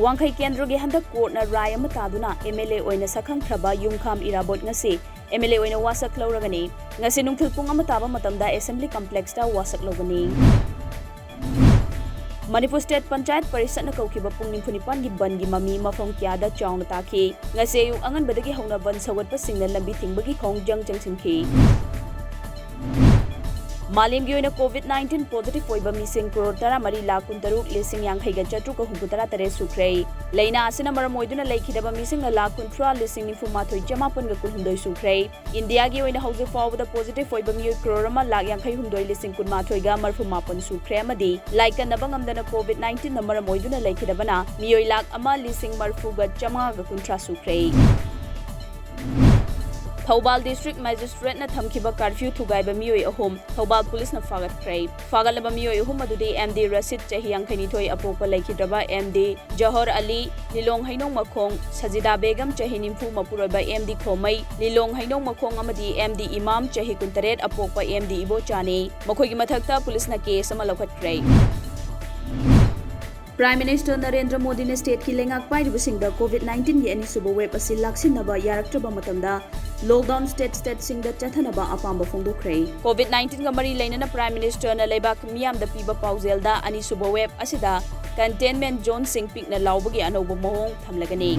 Wangkai Kendrogi Handa Court na Raya Mataduna, MLA Oina Sakang Traba, Yungkam Irabot Ngasi, MLA Oina Wasak Lauragani, Ngasi Nungtilpung Amataba Matamda Assembly Complex ta Wasak Logani. Manipur State Panchayat Parisat na kaukiba pung nimphunipan gi ban gi mami mafam kyada chawna taki. Ngasi yung angan badagi hauna ban sawat pasing na lambi tingbagi khong jang singki. Malim gi oina COVID-19 positive oiba mising crore tara mari lakh 13 lising yang khaiga chatru ka hubutara tare sukhrei. Leina asina maram oiduna lekhidaba mising na lakh 13 lising nifumathoi jamapan ga kulhundoi sukhrei. India gi oina hauze fawda positive oiba mi crore ma lakh yang khai hundoi lising kunmathoi ga marfumapan sukhrei amadi laika nabangam dana COVID-19 na maram oiduna lekhidabana mioi lakh ama lising marfu ga jama ga kuntra sukhrei. Thobal District Magistrate na thamkiba curfew thugaiba mioi ahum Thobal Police na fagat krai fagalaba mioi ahum adudi MD Rasid chahi angkhainithoi apopa laikhidraba MD Johor Ali Lilong Hainong Makhong Sajida Begum chahi nimfu mapuroba MD Khomai Lilong Hainong Makhong amadi MD Imam chahi kuntaret apopa MD Ibo Chani makhoigi mathakta police na case ama lokhat krai. Prime Minister Narendra Modi ne state ki lengak pairibasingda COVID-19 gi anisuba wave asi laksinaba yaraktraba matamda lockdown state singda chathanaba apamba phongdokhrei. COVID-19 ga mari leinana Prime Minister na leibak miyamda piba pauzelda anisuba wave asida containment zone sing pikna laubagi anoba mohong thamlagani.